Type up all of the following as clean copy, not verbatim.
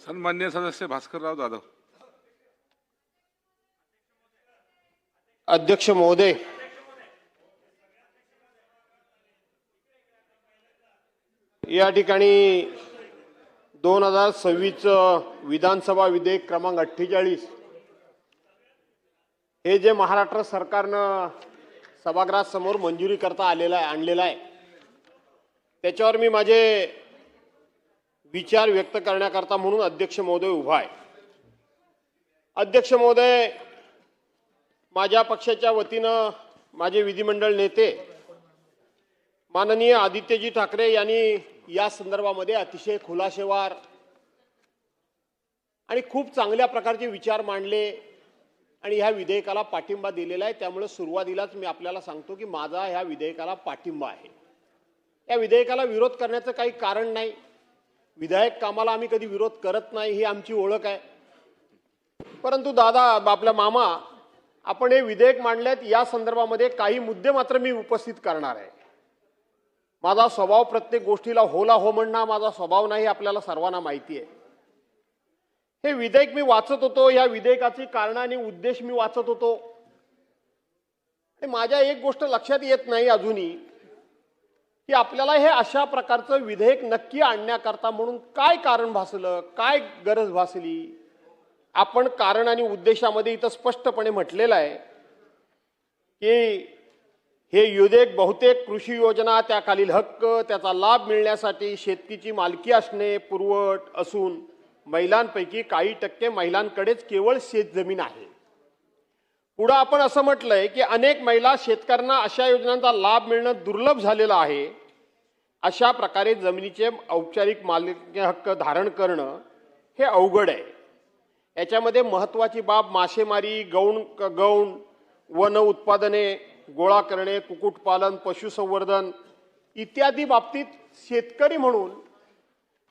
सन्मान्य सदस्य भास्करराव जाधव। अध्यक्ष महोदय, या ठिकाणी 2026 विधानसभा विधेयक क्रमांक 48 हे जे महाराष्ट्र सरकारनं सभागृहासमोर मंजुरी करता आणलेलं आहे त्याच्यावर मी माझे विचार व्यक्त करण्याकरता म्हणून अध्यक्ष महोदय उभा आहे। अध्यक्ष महोदय, माझ्या पक्षाच्या वतीनं माझे विधिमंडळ नेते माननीय आदित्यजी ठाकरे यांनी या संदर्भामध्ये अतिशय खुलासेवार आणि खूप चांगल्या प्रकारचे विचार मांडले आणि ह्या विधेयकाला पाठिंबा दिलेला आहे। त्यामुळे सुरुवातीलाच मी आपल्याला सांगतो की माझा ह्या विधेयकाला पाठिंबा आहे। या विधेयकाला विरोध करण्याचं काही कारण नाही। विधायक कामाला आम्ही कधी विरोध करत नाही, ही आमची ओळख आहे। परंतु दादा, आपल्या मामा, आपण हे विधेयक मांडल्यात या संदर्भामध्ये काही मुद्दे मात्र मी उपस्थित करणार आहे। माझा स्वभाव प्रत्येक गोष्टीला होला हो म्हणणं माझा स्वभाव नाही, आपल्याला सर्वांना माहिती आहे। हे विधेयक मी वाचत होतो, या विधेयकाची कारण आणि उद्देश मी वाचत होतो आणि माझ्या एक गोष्ट लक्षात येत नाही अजूनही की आपल्याला हे अशा प्रकारचं विधेयक नक्की आणण्याकरता म्हणून काय कारण भासलं, काय गरज भासली। आपण कारण आणि उद्देशामध्ये इथं स्पष्टपणे म्हटलेलं आहे की हे विधेयक बहुतेक कृषी योजना, त्याखालील हक्क, त्याचा लाभ मिळण्यासाठी शेतकीची मालकी असणे पुरवठ असून महिलांपैकी काही टक्के महिलांकडेच केवळ शेतजमीन आहे। पुढे आपण असं म्हटलंय की अनेक महिला शेतकऱ्यांना अशा योजनांचा लाभ मिळणं दुर्लभ झालेलं आहे। अशा प्रकारे जमिनीचे औपचारिक मालकी हक्क धारण करणं हे अवघड आहे। याच्यामध्ये महत्त्वाची बाब मासेमारी, गौण वन उत्पादने गोळा करणे, कुक्कुटपालन, पशुसंवर्धन इत्यादी बाबतीत शेतकरी म्हणून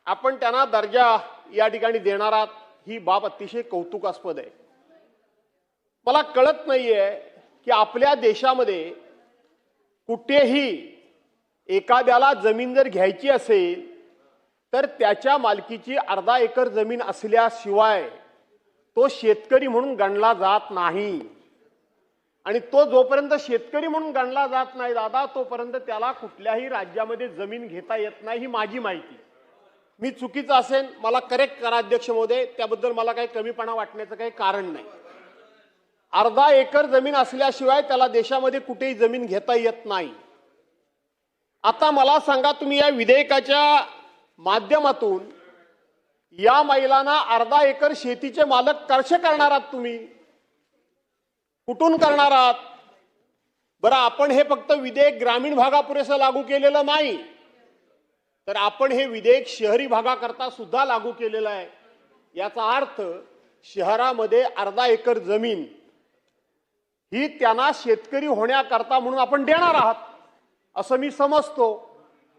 आपण त्यांना दर्जा या ठिकाणी देणार आहात, ही बाब अतिशय कौतुकास्पद आहे। मला कळत नाहीये की आपल्या देशामध्ये कुठेही एखाद्याला जमीन जर घ्यायची असेल तर त्याच्या मालकीची अर्धा एकर जमीन असल्याशिवाय तो शेतकरी म्हणून गणला जात नाही। आणि तो जोपर्यंत शेतकरी म्हणून गणला जात नाही दादा, तोपर्यंत त्याला कुठल्याही राज्यामध्ये जमीन घेता येत नाही, ही माझी माहिती। मी चुकीचं असेल मला करेक्ट करा अध्यक्ष महोदय, त्याबद्दल मला काही कमीपणा वाटण्याचं काही कारण नाही। अर्धा एकर जमीन असल्याशिवाय त्याला देशामध्ये कुठेही जमीन घेता येत नाही। आता मला सांगा, तुम्ही या विधेयकाच्या माध्यमातून या महिलांना अर्धा एकर शेतीचे मालक कसे करणार आहात? तुम्ही कुठून करणार आहात? बरं, आपण हे फक्त विधेयक ग्रामीण भागापुरेसं लागू केलेलं नाही, तर आपण हे विधेयक शहरी भागाकरता सुद्धा लागू केलेलं आहे। याचा अर्थ शहरामध्ये अर्धा एकर जमीन ही त्यांना शेतकरी होण्याकरता म्हणून आपण देणार आहात असं मी समजतो।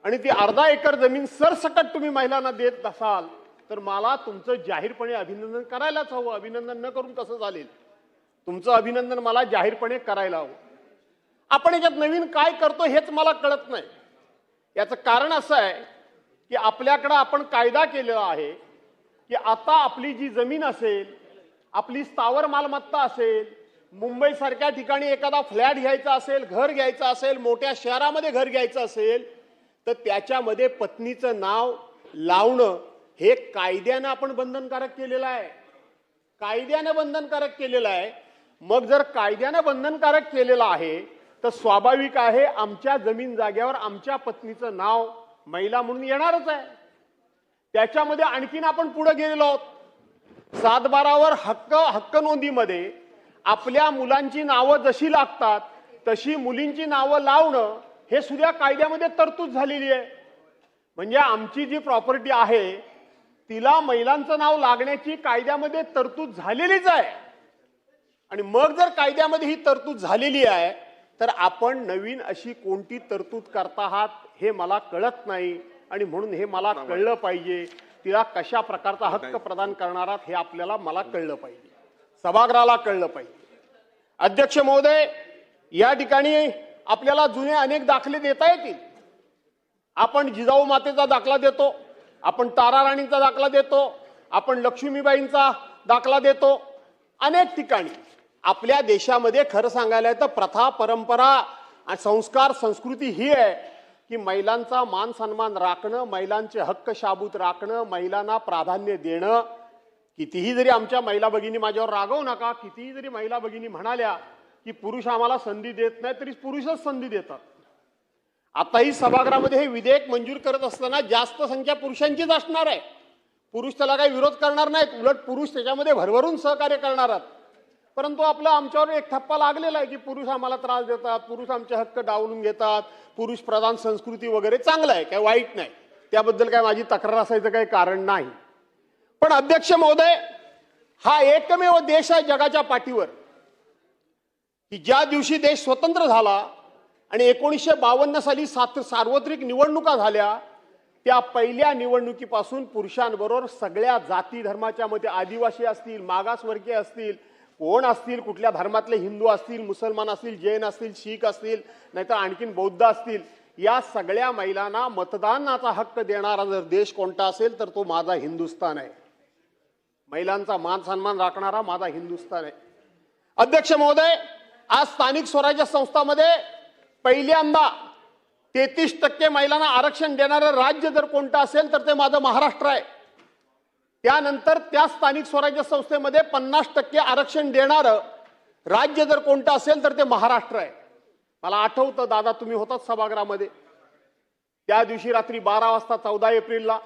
आणि ती अर्धा एकर जमीन सरसकट तुम्ही महिलांना देत असाल तर मला तुमचं जाहीरपणे अभिनंदन करायलाच हवं। अभिनंदन न करून कसं चालेल? तुमचं अभिनंदन मला जाहीरपणे करायला हवं। आपण याच्यात नवीन काय करतो हेच मला कळत नाही। याचं कारण असं आहे की आपल्याकडे आपण कायदा केलेला आहे की आता आपली जी जमीन असेल, आपली स्थावर मालमत्ता असेल, मुंबई सारख्या ठिकाणी एखादा फ्लॅट घ्यायचा असेल, घर घ्यायचं असेल, मोठ्या शहरामध्ये घर घ्यायचं असेल तर त्याच्यामध्ये पत्नीचं नाव लावणं हे कायद्यानं आपण बंधनकारक केलेलं आहे। कायद्यानं बंधनकारक केलेलं आहे। मग जर कायद्यानं बंधनकारक केलेलं आहे तर स्वाभाविक आहे आमच्या जमीन जागेवर आमच्या पत्नीचं नाव महिला म्हणून येणारच आहे। त्याच्यामध्ये आणखीन आपण पुढे गेलेलो आहोत। 7/12वर हक्क नोंदीमध्ये आपल्या मुलांची नावं जशी लागतात तशी मुलींची नावं लावणं हे सुद्धा कायद्यामध्ये तरतूद झालेली आहे। म्हणजे आमची जी प्रॉपर्टी आहे तिला महिलांचं नाव लागण्याची कायद्यामध्ये तरतूद झालेलीच आहे। आणि मग जर कायद्यामध्ये ही तरतूद झालेली आहे तर आपण नवीन अशी कोणती तरतूद करता आहात हे मला कळत नाही। आणि म्हणून हे मला कळलं पाहिजे, तिला कशा प्रकारचा हक्क प्रदान करणार आहात हे आपल्याला मला कळलं पाहिजे, सभागृहाला कळलं पाहिजे। अध्यक्ष महोदय, या ठिकाणी आपल्याला जुने अनेक दाखले देता येतील। आपण जिजाऊ मातेचा दाखला देतो, आपण तारा राणीचा दाखला देतो, आपण लक्ष्मीबाईंचा दाखला देतो. अनेक ठिकाणी आपल्या देशामध्ये खरं सांगायला तर प्रथा, परंपरा आणि संस्कार, संस्कृती ही आहे की महिलांचा मान सन्मान राखणं, महिलांचे हक्क शाबूत राखणं, महिलांना प्राधान्य देणं. कितीही जरी आमच्या महिला भगिनी माझ्यावर रागवू नका, कितीही जरी महिला भगिनी म्हणाल्या की पुरुष आम्हाला संधी देत नाही, तरी पुरुषच संधी देतात. आताही सभागृहामध्ये हे विधेयक मंजूर करत असताना जास्त संख्या पुरुषांचीच असणार आहे. पुरुष त्याला काही विरोध करणार नाहीत, उलट पुरुष त्याच्यामध्ये भरभरून सहकार्य करणार आहेत. परंतु आमच्यावर एक ठप्पा लागलेला आहे की पुरुष आम्हाला त्रास देतात, पुरुष आमचे हक्क डावलून घेतात, पुरुष प्रधान संस्कृती वगैरे. चांगलं आहे, काही वाईट नाही, त्याबद्दल काय माझी तक्रार असायचं काही कारण नाही. पण अध्यक्ष महोदय, हा एकमेव देश आहे जगाच्या पाठीवर की ज्या दिवशी देश स्वतंत्र झाला आणि 1952 साली सार्वत्रिक निवडणुका झाल्या, त्या पहिल्या निवडणुकीपासून पुरुषांबरोबर सगळ्या जाती धर्माच्या मध्ये, आदिवासी असतील, मागासवर्गीय असतील, कोण असतील, कुठल्या धर्मातले, हिंदू असतील, मुसलमान असतील, जैन असतील, शीख असतील, नाहीतर आणखीन बौद्ध असतील, या सगळ्या महिलांना मतदानाचा हक्क देणारा जर देश कोणता असेल तर तो माझा हिंदुस्थान आहे. महिलांचा मान सन्मान राखणारा माझा हिंदुस्थान आहे. अध्यक्ष महोदय, आज स्थानिक स्वराज्य संस्थांमध्ये पहिल्यांदा 33% महिलांना आरक्षण देणारं राज्य जर कोणतं असेल तर ते माझं महाराष्ट्र आहे. त्यानंतर त्या स्थानिक स्वराज्य संस्थेमध्ये 50% आरक्षण देणारं राज्य जर कोणतं असेल तर ते महाराष्ट्र आहे. मला आठवतं, दादा तुम्ही होतात सभागृहामध्ये, त्या दिवशी रात्री 12 वाजता 14 एप्रिलला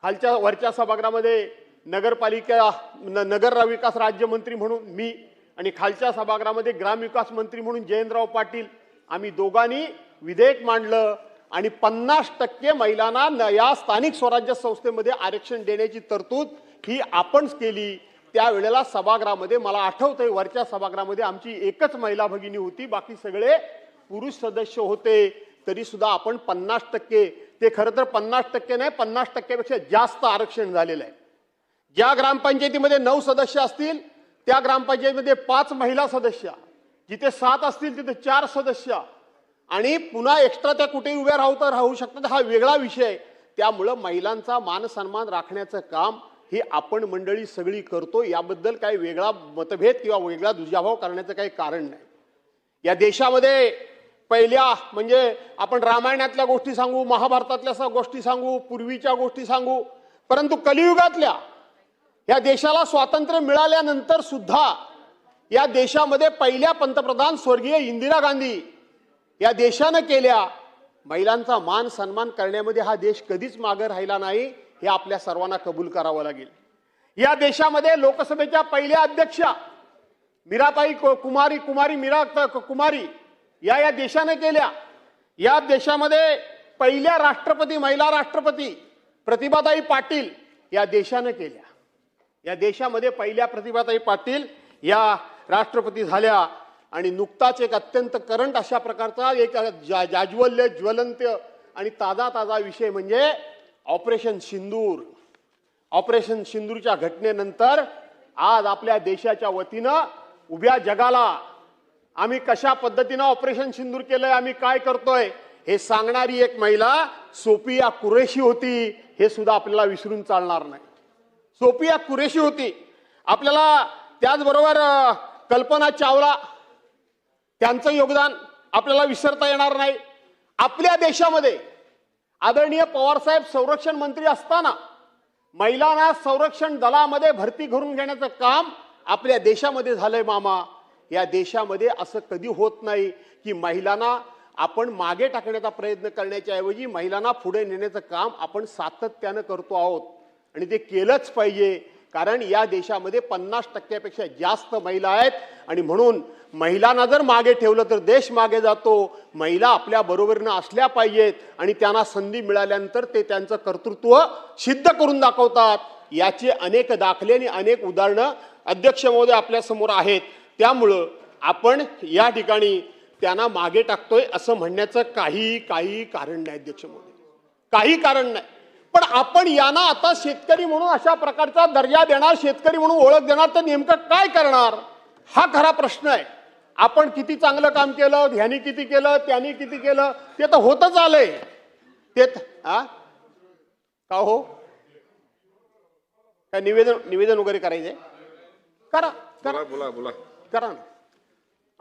खालच्या वरच्या सभागृहामध्ये नगरपालिका नगर विकास राज्यमंत्री म्हणून मी आणि खालच्या सभागृहामध्ये ग्रामविकास मंत्री म्हणून जयंतराव पाटील, आम्ही दोघांनी विधेयक मांडलं आणि 50% महिलांना या स्थानिक स्वराज्य संस्थेमध्ये आरक्षण देण्याची तरतूद ही आपणच केली. त्यावेळेला सभागृहामध्ये मला आठवतंय, वरच्या सभागृहामध्ये आमची एकच महिला भगिनी होती, बाकी सगळे पुरुष सदस्य होते. तरी सुद्धा आपण 50%, ते खरं तर 50% नाही, 50% पेक्षा जास्त आरक्षण झालेलं आहे. ज्या ग्रामपंचायतीमध्ये 9 सदस्य असतील त्या ग्रामपंचायतीमध्ये 5 महिला सदस्य, जिथे 7 असतील तिथे 4 सदस्य, आणि पुन्हा एक्स्ट्रा त्या कुठेही उभ्या राहू शकतात, हा वेगळा विषय. त्यामुळं महिलांचा मान सन्मान राखण्याचं काम हे आपण मंडळी सगळी करतो. याबद्दल काही वेगळा मतभेद किंवा वेगळा दुजाभाव करण्याचं काही कारण नाही. या देशामध्ये पहिल्या म्हणजे आपण रामायणातल्या गोष्टी सांगू, महाभारतातल्या गोष्टी सांगू, पूर्वीच्या गोष्टी सांगू, परंतु कलियुगातल्या या देशाला स्वातंत्र्य मिळाल्यानंतर सुद्धा या देशामध्ये पहिल्या पंतप्रधान स्वर्गीय इंदिरा गांधी या देशानं केल्या महिलांचा मान सन्मान करण्यामध्ये हा देश कधीच मागे राहिला नाही, हे आपल्या सर्वांना कबूल करावं लागेल. या देशामध्ये लोकसभेच्या पहिल्या अध्यक्षा मीराबाई कुमारी या देशाने केल्या. या देशामध्ये पहिल्या राष्ट्रपती, महिला राष्ट्रपती प्रतिभाताई पाटील या देशाने केल्या. या देशामध्ये पहिल्या प्रतिभाताई पाटील या राष्ट्रपती झाल्या. आणि नुकताच एक अत्यंत करंट अशा प्रकारचा एक जाज्वल्य, ज्वलंत आणि ताजा विषय म्हणजे ऑपरेशन सिंदूर. ऑपरेशन सिंदूरच्या घटनेनंतर आज आपल्या देशाच्या वतीनं उभ्या जगाला आम्ही कशा पद्धतीनं ऑपरेशन सिंदूर केलंय, आम्ही काय करतोय हे सांगणारी एक महिला सोफिया कुरेशी होती. हे सुद्धा आपल्याला विसरून चालणार नाही. सोफिया कुरेशी होती. आपल्याला त्याचबरोबर कल्पना चावला, त्यांचं योगदान आपल्याला विसरता येणार नाही. आपल्या देशामध्ये आदरणीय पवारसाहेब संरक्षण मंत्री असताना महिलांना संरक्षण दलामध्ये भरती करून घेण्याचं काम आपल्या देशामध्ये झालंय. मामा, या देशामध्ये असं कधी होत नाही की महिलांना आपण मागे टाकण्याचा प्रयत्न करण्याच्या ऐवजी महिलांना पुढे नेण्याचं काम आपण सातत्यानं करतो आहोत. आणि ते केलंच पाहिजे, कारण या देशामध्ये 50% पेक्षा जास्त महिला आहेत. आणि म्हणून महिलांना जर मागे ठेवलं तर देश मागे जातो. महिला आपल्या बरोबरीनं असल्या पाहिजेत आणि त्यांना संधी मिळाल्यानंतर ते त्यांचं कर्तृत्व सिद्ध करून दाखवतात. याचे अनेक दाखले आणि अनेक उदाहरणं अध्यक्ष महोदय आपल्या समोर आहेत. त्यामुळं आपण या ठिकाणी त्यांना मागे टाकतोय असं म्हणण्याचं काही कारण नाही अध्यक्ष महोदय, काही कारण नाही. पण आपण यांना आता शेतकरी म्हणून अशा प्रकारचा दर्जा देणार, शेतकरी म्हणून ओळख देणार, तर नेमकं काय करणार हा खरा प्रश्न आहे. आपण किती चांगलं काम केलं, ह्यानी किती केलं, त्यांनी किती केलं, ते तर होतच आलंय. ते का हो काय निवेदन वगैरे करायचंय? करा बोला बोला बोला. करा ना.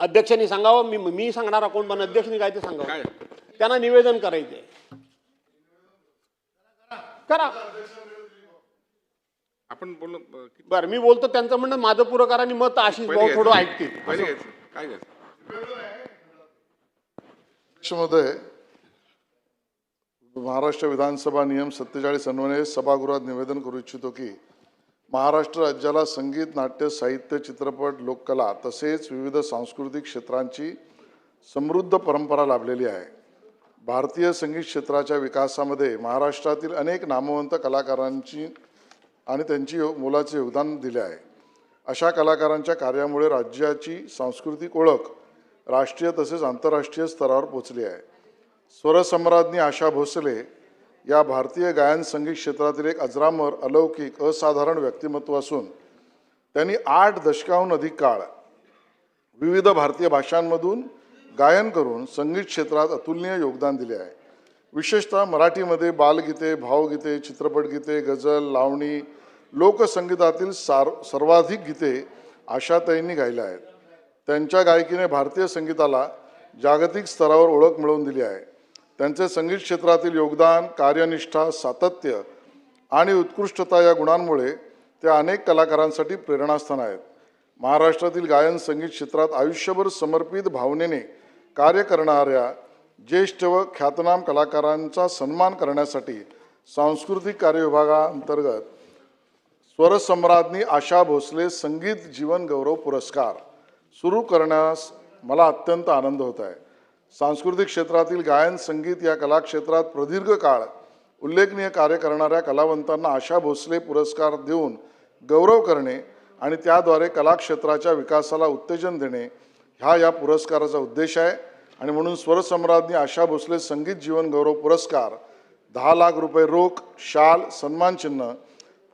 अध्यक्षांनी सांगावं, मी सांगणार कोण, पण अध्यक्षांनी काय ते सांगावं. काय त्यांना निवेदन करायचंय. करा. आपण बोललो बरं, मी बोलतो, त्यांचं म्हणणं माझं पुरं करा आणि मत आशिष भाऊ थोडं ऐकतील. पहिले घ्यायचं काय घ्यायचं. महोदय, महाराष्ट्र विधानसभा नियम 47 अन्वये सभागृहात निवेदन करू इच्छितो की महाराष्ट्र राज्याला संगीत, नाट्य, साहित्य, चित्रपट, लोककला तसेच विविध सांस्कृतिक क्षेत्रांची समृद्ध परंपरा लाभलेली आहे. भारतीय संगीत क्षेत्राच्या विकासामध्ये महाराष्ट्रातील अनेक नामवंत कलाकारांची आणि त्यांची मोलाचे योगदान दिले आहे. अशा कलाकारांच्या कार्यामुळे राज्याची सांस्कृतिक ओळख राष्ट्रीय तसेच आंतरराष्ट्रीय स्तरावर पोहोचली आहे. स्वरसम्राज्ञी आशा भोसले या भारतीय गायन संगीत क्षेत्रातील एक अजरामर, अलौकिक, असाधारण व्यक्तिमत्व असून त्यांनी 8 दशकाहून अधिक काळ विविध भारतीय भाषांमधून गायन करून संगीत क्षेत्रात अतुलनीय योगदान दिले आहे. विशेषतः मराठीमध्ये बालगीते, भावगीते, चित्रपटगीते, गझल, लावणी, लोकसंगीतातील सर्वाधिक गीते आशाताईंनी गायली आहेत. त्यांच्या गायकीने भारतीय संगीताला जागतिक स्तरावर ओळख मिळवून दिली आहे. त्यांचे संगीत क्षेत्रातील योगदान, कार्यनिष्ठा, सातत्य आणि उत्कृष्टता या गुणांमुळे ते अनेक कलाकारांसाठी प्रेरणास्थान आहेत. महाराष्ट्रातील गायन संगीत क्षेत्रात आयुष्यभर समर्पित भावनेने कार्य करणाऱ्या ज्येष्ठ व ख्यातनाम कलाकारांचा सन्मान करण्यासाठी सांस्कृतिक कार्य विभागाअंतर्गत स्वरसम्राज्ञी आशा भोसले संगीत जीवन गौरव पुरस्कार सुरू करण्यास मला अत्यंत आनंद होत आहे. सांस्कृतिक क्षेत्रातील गायन संगीत या कलाक्षेत्रात प्रदीर्घ काळ उल्लेखनीय कार्य करणाऱ्या कलावंतांना आशा भोसले पुरस्कार देऊन गौरव करणे आणि त्याद्वारे कलाक्षेत्राच्या विकासाला उत्तेजन देणे हा या पुरस्काराचा उद्देश आहे. आणि म्हणून स्वरसम्राज्ञी आशा भोसले संगीत जीवन गौरव पुरस्कार 10 लाख रुपये रोख, शाल, सन्मानचिन्ह,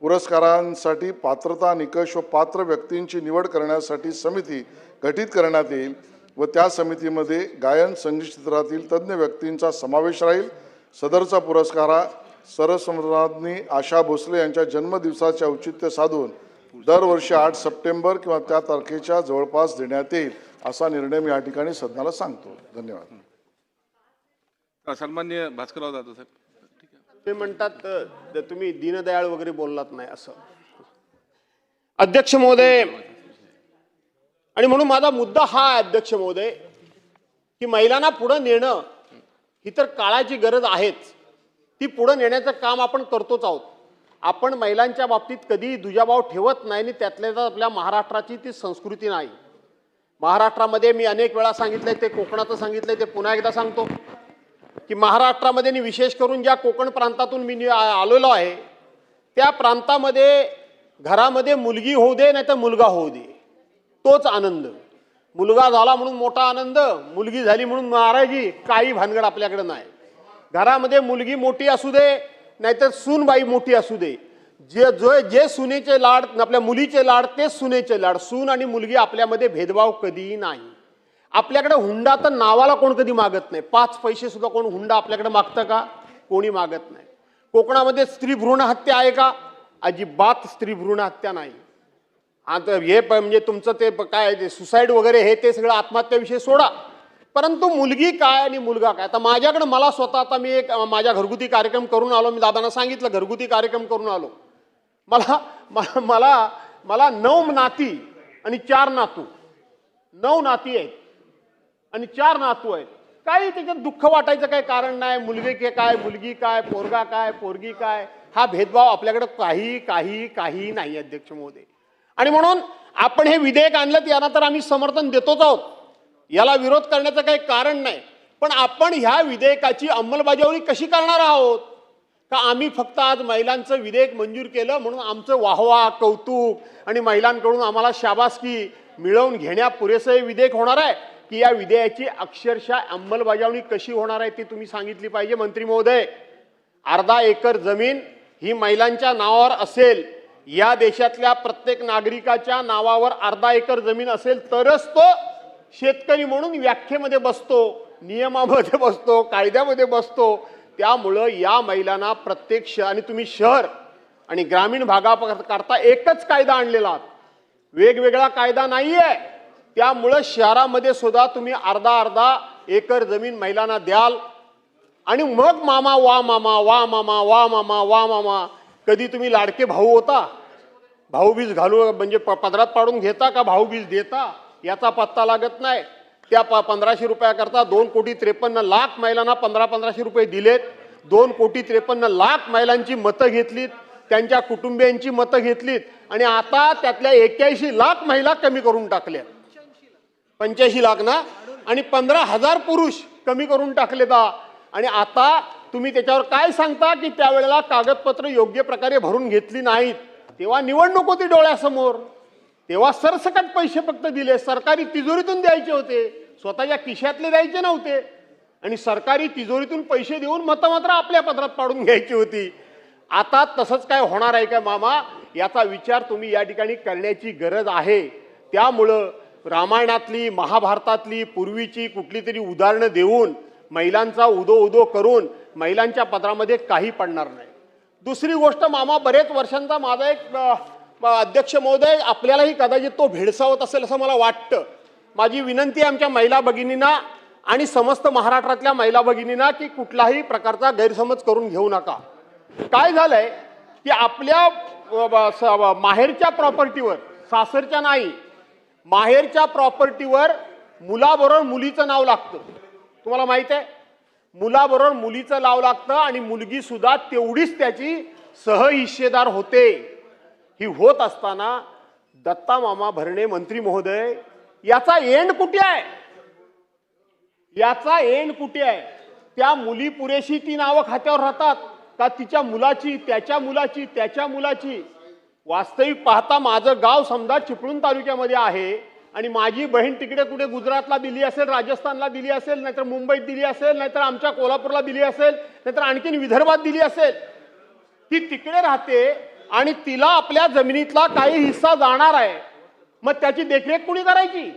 पुरस्कारांसाठी पात्रता निकष व पात्र व्यक्तींची निवड करण्यासाठी समिती गठीत करण्यात येईल व त्या समितीमध्ये गायन संगीत क्षेत्रातील तज्ज्ञ व्यक्तींचा समावेश राहील. सदरचा पुरस्कार स्वरसम्राज्ञी आशा भोसले यांच्या जन्मदिवसाचे औचित्य साधून दरवर्षी 8 सप्टेंबर किंवा त्या तारखेच्या जवळपास देण्यात येईल असा निर्णय मी या ठिकाणी सदनाला सांगतो. धन्यवाद. सन्माननीय भास्करराव जाधव साहेब. ठीक आहे. ते म्हणतात तुम्ही दीनदयाळ वगैरे बोललात नाही असं. अध्यक्ष महोदय, आणि म्हणून माझा मुद्दा हा आहे अध्यक्ष महोदय की महिलांना पुढे नेणं ही तर काळाची गरज आहेच. ती पुढे नेण्याचं काम आपण करतोच आहोत. आपण महिलांच्या बाबतीत कधी दुजाभाव ठेवत नाही आणि त्यातल्या त्यात आपल्या महाराष्ट्राची ती संस्कृती नाही. महाराष्ट्रामध्ये मी अनेक वेळा सांगितलंय, ते कोकणाचं सांगितलंय, ते पुन्हा एकदा सांगतो की महाराष्ट्रामध्ये आणि विशेष करून ज्या कोकण प्रांतातून मी आलेलो आहे त्या प्रांतामध्ये घरामध्ये मुलगी होऊ दे नाही तर मुलगा होऊ दे, तोच आनंद. मुलगा झाला म्हणून मोठा आनंद, मुलगी झाली म्हणून नाराजी, काही भानगड आपल्याकडे नाही. घरामध्ये मुलगी मोठी असू दे नाहीतर सूनबाई मोठी असू दे, जे सुनेचे लाड, आपल्या मुलीचे लाड तेच सुनेचे लाड. सून आणि मुलगी आपल्यामध्ये भेदभाव कधीही नाही. आपल्याकडे हुंडा तर नावाला कोण कधी मागत नाही. 5 पैसे सुद्धा कोण हुंडा आपल्याकडे मागतं का? कोणी मागत नाही. कोकणामध्ये स्त्री भ्रूण हत्या आहे का? अजिबात स्त्री भ्रूण हत्या नाही. आता हे म्हणजे तुमचं ते काय सुसाईड वगैरे हे ते सगळं आत्महत्याविषयी सोडा, परंतु मुलगी काय आणि मुलगा काय. आता माझ्याकडे मला स्वतः, आता मी एक माझ्या घरगुती कार्यक्रम करून आलो. मी दादांना सांगितलं घरगुती कार्यक्रम करून आलो. मला 9 नाती आणि 4 नातू, 9 नाती आहेत आणि 4 नातू आहेत. काही त्याच्यात दुःख वाटायचं काही कारण नाही. मुलगी काय, मुलगी काय, पोरगा काय, पोरगी काय, हा भेदभाव आपल्याकडे काही नाही अध्यक्ष महोदय. आणि म्हणून आपण हे विधेयक आणलं, यांना तर आम्ही समर्थन देतोच आहोत, याला विरोध करण्याचं काही कारण नाही. पण आपण ह्या विधेयकाची अंमलबजावणी कशी करणार आहोत? का आम्ही फक्त आज महिलांचं विधेयक मंजूर केलं म्हणून आमचं वाहवा, कौतुक आणि महिलांकडून आम्हाला शाबासकी मिळवून घेण्या पुरेसं हे विधेयक होणार आहे की या विधेयकाची अक्षरशः अंमलबजावणी कशी होणार आहे ती तुम्ही सांगितली पाहिजे. मंत्री महोदय, 1/2 एकर जमीन ही महिलांच्या नावावर असेल, या देशातल्या प्रत्येक नागरिकाच्या नावावर 1/2 एकर जमीन असेल तरच तो शेतकरी म्हणून व्याख्येमध्ये बसतो, नियमामध्ये बसतो, कायद्यामध्ये बसतो. त्यामुळं या महिलांना प्रत्येक आणि तुम्ही शहर आणि ग्रामीण भागाकरता एकच कायदा आणलेला आहात, वेगवेगळा कायदा नाहीये. त्यामुळं शहरामध्ये सुद्धा तुम्ही अर्धा अर्धा एकर जमीन महिलांना द्याल आणि मग मामा वा मामा वा मामा वा मामा वा मामा. कधी तुम्ही लाडके भाऊ होता, भाऊबीज घालू म्हणजे पदरात पाडून घेता का भाऊबीज देता याचा पत्ता लागत नाही. त्या 1500 रुपयाकरता 2,53,00,000 महिलांना 1500 रुपये दिलेत. 2,53,00,000 महिलांची मतं घेतलीत, त्यांच्या कुटुंबियांची मतं घेतलीत आणि आता त्यातल्या 81 लाख महिला कमी करून टाकल्या. 85 लाख ना, आणि 15,000 पुरुष कमी करून टाकले दा. आणि आता तुम्ही त्याच्यावर काय सांगता की त्यावेळेला कागदपत्र योग्य प्रकारे भरून घेतली नाहीत. तेव्हा निवडणूक होती डोळ्यासमोर, तेव्हा सरसकट पैसे फक्त दिले, सरकारी तिजोरीतून द्यायचे होते, स्वतःच्या खिशातले द्यायचे नव्हते. आणि सरकारी तिजोरीतून पैसे देऊन मतं मात्र आपल्या पदरात पाडून घ्यायची होती. आता तसंच काय होणार आहे का मामा, याचा विचार तुम्ही या ठिकाणी करण्याची गरज आहे. त्यामुळं रामायणातली महाभारतातली पूर्वीची कुठली तरी उदाहरणं देऊन महिलांचा उदो करून महिलांच्या पदरामध्ये काही पडणार नाही. दुसरी गोष्ट मामा, बरेच वर्षांचा माझा एक अध्यक्ष महोदय, आपल्यालाही कदाचित तो भेडसावत असेल असं मला वाटतं. माझी विनंती आहे आमच्या महिला भगिनींना आणि समस्त महाराष्ट्रातल्या महिला भगिनींना की कुठलाही प्रकारचा गैरसमज करून घेऊ नका. काय झालंय की आपल्या माहेरच्या प्रॉपर्टीवर, सासरच्या नाही, माहेरच्या प्रॉपर्टीवर मुलाबरोबर मुलीचं नाव लागतं. तुम्हाला माहित आहे, मुलाबरोबर मुलीचं नाव लागतं आणि मुलगी सुद्धा तेवढीच त्याची सहहिस्सेदार होते. ही होत असताना दत्ता मामा भरणे मंत्री महोदय, याचा एंड कुठे आहे? याचा एंड कुठे आहे? त्या मुली पुरेशी ती नावं खात्यावर राहतात का तिच्या मुलाची, त्याच्या मुलाची, त्याच्या मुलाची? वास्तविक पाहता माझं गाव समजा चिपळूण तालुक्यामध्ये आहे आणि माझी बहीण तिकडे कुठे गुजरातला दिली असेल, राजस्थानला दिली असेल, नाहीतर मुंबईत दिली असेल, नाहीतर आमच्या कोल्हापूरला दिली असेल, नाहीतर आणखीन विदर्भात दिली असेल. ती तिकडे राहते आणि तिला आपल्या जमिनीतला काही हिस्सा जाणार आहे. मग त्याची देखरेख कुणी करायची?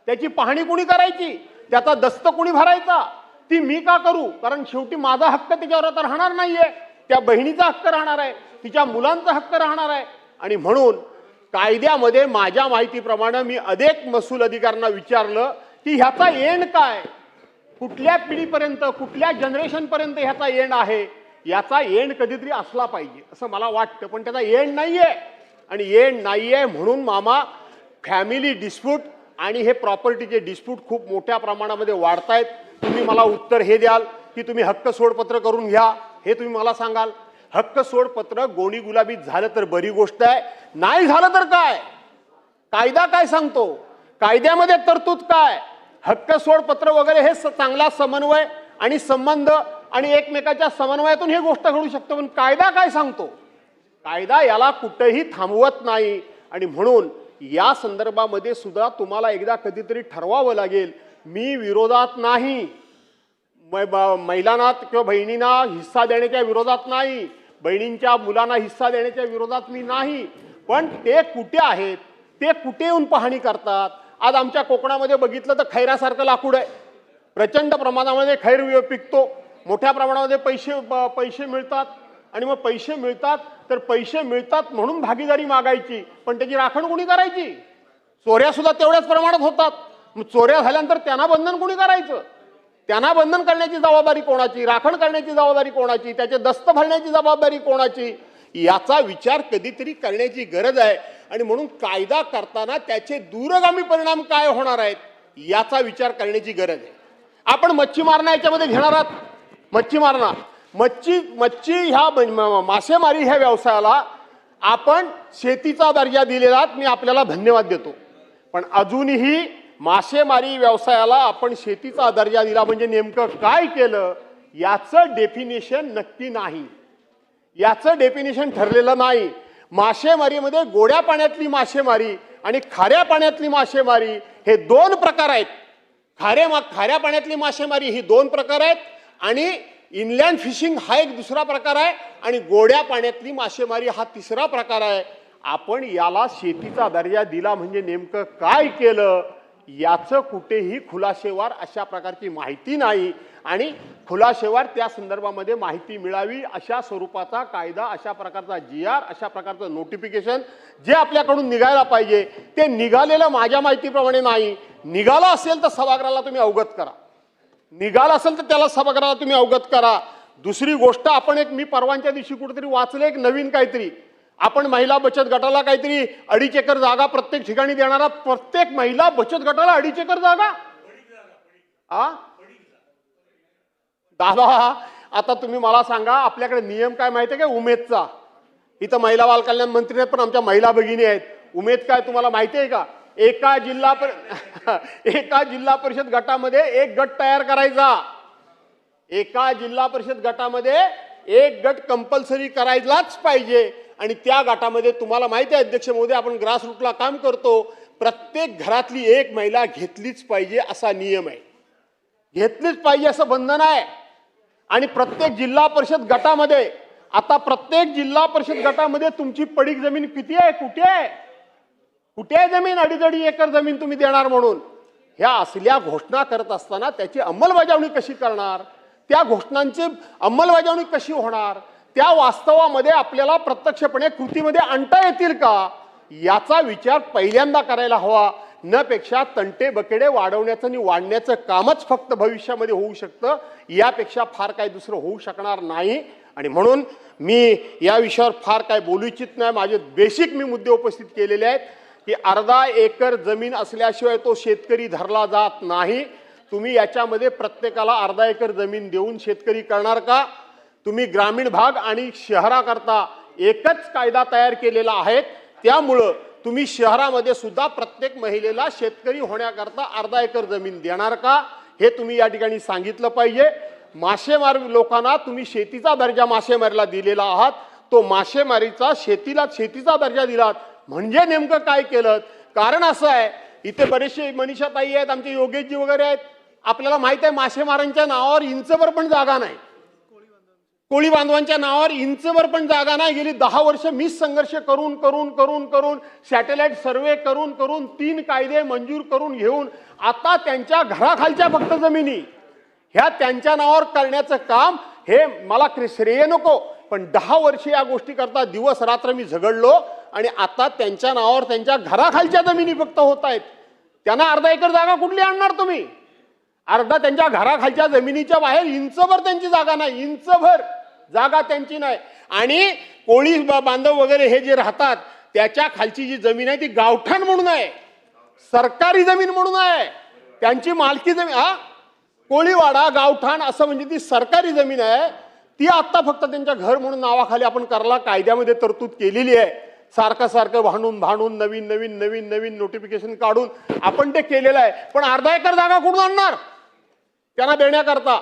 त्याची पाहणी कुणी करायची? त्याचा दस्त कुणी भरायचा? ती मी का करू? कारण शेवटी माझा हक्क त्याच्यावर आता राहणार नाहीये, त्या बहिणीचा हक्क राहणार आहे, तिच्या मुलांचा हक्क राहणार आहे. आणि म्हणून कायद्यामध्ये माझ्या माहितीप्रमाणे मी अनेक महसूल अधिकाऱ्यांना विचारलं की ह्याचा एंड काय, कुठल्या पिढीपर्यंत, कुठल्या जनरेशन पर्यंत ह्याचा एंड आहे. याचा एंड कधीतरी असला पाहिजे असं मला वाटतं, पण त्याचा एंड नाहीये. आणि एंड नाहीये म्हणून मामा फॅमिली डिस्प्यूट आणि हे प्रॉपर्टीचे डिस्प्यूट खूप मोठ्या प्रमाणामध्ये वाढतायत. तुम्ही मला उत्तर हे द्याल की तुम्ही हक्क सोडपत्र करून घ्या, हे तुम्ही मला सांगाल. हक्क सोडपत्र गोणी गुलाबीत झालं तर बरी गोष्ट आहे, नाही झालं तर काय? कायदा काय सांगतो? कायद्यामध्ये तरतूद काय? हक्क सोडपत्र वगैरे हे चांगला समन्वय आणि संबंध आणि एकमेकाच्या समन्वयातून हे गोष्ट घडू शकतो, पण कायदा काय सांगतो? कायदा याला कुठेही थांबवत नाही. आणि म्हणून या संदर्भामध्ये सुद्धा तुम्हाला एकदा कधीतरी ठरवावं लागेल. मी विरोधात नाही, महिलांना किंवा बहिणींना हिस्सा देण्याच्या विरोधात नाही, बहिणींच्या मुलांना हिस्सा देण्याच्या विरोधात मी नाही, पण ते कुठे आहेत, ते कुठे येऊन पाहणी करतात? आज आमच्या कोकणामध्ये बघितलं तर खैरासारखं लाकूड आहे, प्रचंड प्रमाणामध्ये खैर पिकतो, मोठ्या प्रमाणामध्ये पैसे मिळतात. आणि मग पैसे मिळतात तर पैसे मिळतात म्हणून भागीदारी मागायची, पण त्याची राखण कोणी करायची? चोऱ्या सुद्धा तेवढ्याच प्रमाणात होतात. मग चोऱ्या झाल्यानंतर त्यांना बंधन कोणी करायचं? त्यांना बंधन करण्याची जबाबदारी कोणाची? राखण करण्याची जबाबदारी कोणाची? त्याचे दस्त भरण्याची जबाबदारी कोणाची? याचा विचार कधीतरी करण्याची गरज आहे. आणि म्हणून कायदा करताना त्याचे दूरगामी परिणाम काय होणार आहेत याचा विचार करण्याची गरज आहे. आपण मच्छीमारणा याच्यामध्ये घेणार आहात, मच्छी ह्या मासेमारी ह्या व्यवसायाला आपण शेतीचा दर्जा दिलेला, मी आपल्याला धन्यवाद देतो. पण अजूनही मासेमारी व्यवसायाला आपण शेतीचा दर्जा दिला म्हणजे नेमकं काय केलं याचं डेफिनेशन नक्की नाही, याचं डेफिनेशन ठरलेलं नाही. मासेमारीमध्ये गोड्या पाण्यातली मासेमारी आणि खाऱ्या पाण्यातली मासेमारी हे दोन प्रकार आहेत. खाऱ्या पाण्यातली मासेमारी ही दोन प्रकार आहेत आणि इनलँड फिशिंग हा एक दुसरा प्रकार आहे आणि गोड्या पाण्यातली मासेमारी हा तिसरा प्रकार आहे. आपण याला शेतीचा दर्जा दिला म्हणजे नेमकं काय केलं याचं कुठेही खुलासेवार अशा प्रकारची माहिती नाही. आणि खुलाशेवर त्या संदर्भामध्ये माहिती मिळावी अशा स्वरूपाचा कायदा, अशा प्रकारचा GR, अशा प्रकारचं नोटिफिकेशन जे आपल्याकडून निघायला पाहिजे ते निघालेलं माझ्या माहितीप्रमाणे नाही. निघालं असेल तर सभागृहाला तुम्ही अवगत करा, निघालं असेल तर त्याला सभागृहाला तुम्ही अवगत करा. दुसरी गोष्ट, आपण मी परवांच्या दिवशी कुठेतरी वाचलं एक नवीन काहीतरी, आपण महिला बचत गटाला काहीतरी 2.5 एकर जागा प्रत्येक ठिकाणी देणारा, प्रत्येक महिला बचत गटाला 2.5 एकर जागा. दादा आता तुम्ही मला सांगा, आपल्याकडे नियम काय माहिती आहे का उमेदचा? इथं महिला बाल कल्याण मंत्री आहेत पण आमच्या महिला भगिनी आहेत. उमेद काय तुम्हाला माहिती आहे का? एका जिल्हा परिषद गटामध्ये एक गट तयार करायचा. एका जिल्हा परिषद गटामध्ये एक गट कंपल्सरी करायलाच पाहिजे. आणि त्या गटामध्ये तुम्हाला माहिती आहे अध्यक्ष महोदय, आपण ग्रासरूटला काम करतो, प्रत्येक घरातली एक महिला घेतलीच पाहिजे असा नियम आहे, घेतलीच पाहिजे असं बंधन आहे. आणि प्रत्येक जिल्हा परिषद गटामध्ये, आता प्रत्येक जिल्हा परिषद गटामध्ये तुमची पडीक जमीन किती आहे, कुठे आहे, कुठे आहे जमीन? 2.5 एकर जमीन तुम्ही देणार म्हणून. ह्या असल्या घोषणा करत असताना त्याची अंमलबजावणी कशी करणार, त्या घोषणांची अंमलबजावणी कशी होणार, त्या वास्तवामध्ये आपल्याला प्रत्यक्षपणे कृतीमध्ये आणता येतील का, याचा विचार पहिल्यांदा करायला हवा. न पेक्षा तंटे बकेडे वाढवण्याचं आणि वाढण्याचं कामच फक्त भविष्यामध्ये होऊ शकतं, यापेक्षा फार काही दुसरं होऊ शकणार नाही. आणि म्हणून मी या विषयावर फार काय बोलू इच्छित नाही. माझे बेसिक मी मुद्दे उपस्थित केलेले आहेत की 1/2 एकर जमीन असल्याशिवाय तो शेतकरी धरला जात नाही. तुम्ही याच्यामध्ये प्रत्येकाला 1/2 एकर जमीन देऊन शेतकरी करणार का? तुम्ही ग्रामीण भाग आणि शहराकरता एकच कायदा तयार केलेला आहे. त्यामुळं तुम्ही शहरामध्ये सुद्धा प्रत्येक महिलेला शेतकरी होण्याकरता 1/2 एकर जमीन देणार का, हे तुम्ही या ठिकाणी सांगितलं पाहिजे. मासेमार लोकांना तुम्ही शेतीचा दर्जा मासेमारीला दिलेला आहात, तो मासेमारीचा शेतीचा दर्जा दिलात म्हणजे नेमकं काय केलं? कारण असं आहे, इथे बरेचसे मनीषाताई आहेत, आमचे योगेशजी वगैरे आहेत, आपल्याला माहित आहे मासेमारांच्या नावावर इंचभर पण जागा नाही, कोळी बांधवांच्या नावावर इंचभर पण जागा नाही. गेली 10 वर्ष मीच संघर्ष करून सॅटेलाइट सर्वे करून 3 कायदे मंजूर करून घेऊन आता त्यांच्या घराखालच्या फक्त जमिनी ह्या त्यांच्या नावावर करण्याचं काम, हे मला श्रेय नको, पण 10 वर्ष या गोष्टी करता दिवस रात्र मी झगडलो आणि आता त्यांच्या नावावर त्यांच्या घराखालच्या जमिनी फक्त होत आहेत. त्यांना 1/2 एकर जागा कुठली आणणार तुम्ही? त्यांच्या घराखालच्या जमिनीच्या बाहेर इंचभर त्यांची जागा नाही, इंचभर जागा त्यांची नाही. आणि कोळी बांधव वगैरे हे जे राहतात त्याच्या खालची जी जमीन आहे ती गावठाण म्हणून आहे, सरकारी जमीन म्हणून आहे, त्यांची मालकी जमीन. कोळीवाडा गावठाण असं म्हणजे ती सरकारी जमीन आहे, ती आता फक्त त्यांच्या घर म्हणून नावाखाली आपण करायला कायद्यामध्ये तरतूद केलेली आहे. सारखं भांडून नवीन नोटिफिकेशन काढून आपण ते केलेलं आहे. पण 1/2 एकर जागा कुठून आणणार त्यांना देण्याकरता?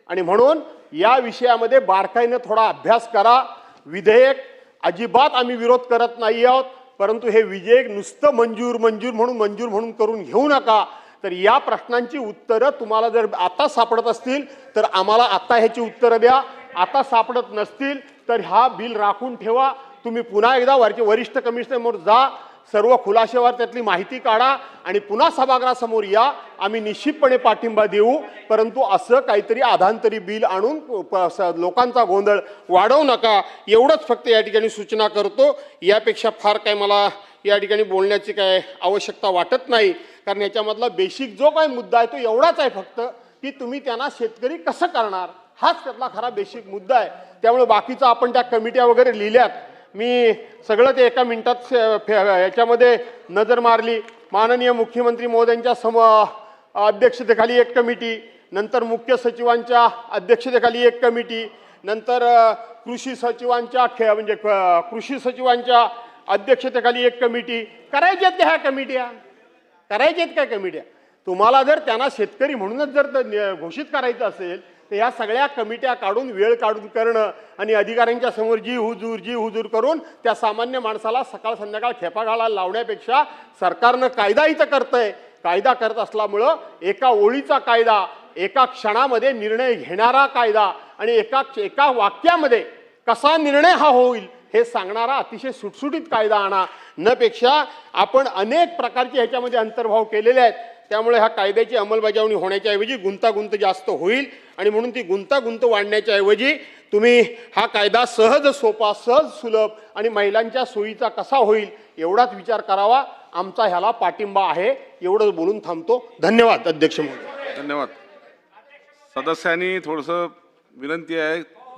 आणि म्हणून या विषयामध्ये बारकाईने थोडा अभ्यास करा. विधेयक अजिबात आम्ही विरोध करत नाही आहोत, परंतु हे विधेयक नुसतं मंजूर म्हणून करून घेऊ नका. तर या प्रश्नांची उत्तरं तुम्हाला जर आता सापडत असतील तर आम्हाला आता ह्याची उत्तरं द्या. आता सापडत नसतील तर हा बिल राखून ठेवा. तुम्ही पुन्हा एकदा वरिष्ठ कमिशनरसमोर जा, सर्व खुलाशेवर त्यातली माहिती काढा आणि पुन्हा सभागृहासमोर या. आम्ही निश्चितपणे पाठिंबा देऊ, परंतु असं काहीतरी आधांतरी बिल आणून लोकांचा गोंधळ वाढवू नका, एवढंच फक्त या ठिकाणी सूचना करतो. यापेक्षा फार काय मला या ठिकाणी बोलण्याची काय आवश्यकता वाटत नाही, कारण याच्यामधला बेसिक जो काही मुद्दा आहे तो एवढाच आहे फक्त की तुम्ही त्यांना शेतकरी कसं करणार, हाच त्यातला खरा बेसिक मुद्दा आहे. त्यामुळे बाकीचं आपण त्या कमिट्या वगैरे लिहिल्यात, मी सगळं ते एका मिनिटात याच्यामध्ये नजर मारली. माननीय मुख्यमंत्री महोदयांच्या अध्यक्षतेखाली एक कमिटी, नंतर मुख्य सचिवांच्या अध्यक्षतेखाली एक कमिटी, नंतर कृषी सचिवांच्या अध्यक्षतेखाली एक कमिटी. करायच्यात त्या ह्या कमिट्या, करायच्यात काय कमिट्या? तुम्हाला जर त्यांना शेतकरी म्हणूनच जर घोषित करायचं असेल तर या सगळ्या कमिट्या काढून वेळ काढून करणं आणि अधिकाऱ्यांच्या समोर जी हुजूर करून त्या सामान्य माणसाला सकाळ संध्याकाळ खेपा घालायला लावण्यापेक्षा सरकारनं कायदा इथं करतंय. कायदा करत असल्यामुळं एका ओळीचा कायदा, एका क्षणामध्ये निर्णय घेणारा कायदा आणि एका वाक्यामध्ये कसा निर्णय हा होईल हे सांगणारा अतिशय सुटसुटीत कायदा आणा. न पेक्षा आपण अनेक प्रकारचे ह्याच्यामध्ये अंतर्भाव केलेले आहेत. त्यामुळे ह्या कायद्याची अंमलबजावणी होण्याच्या ऐवजी गुंतागुंत जास्त होईल आणि म्हणून ती गुंतागुंत वाढण्याच्या ऐवजी तुम्ही हा कायदा सहज सोपा, सहज सुलभ आणि महिलांच्या सोयीचा कसा होईल एवढाच विचार करावा. आमचा ह्याला पाठिंबा आहे. एवढंच बोलून थांबतो. धन्यवाद अध्यक्ष महोदय. धन्यवाद. सदस्यांनी थोडंसं विनंती आहे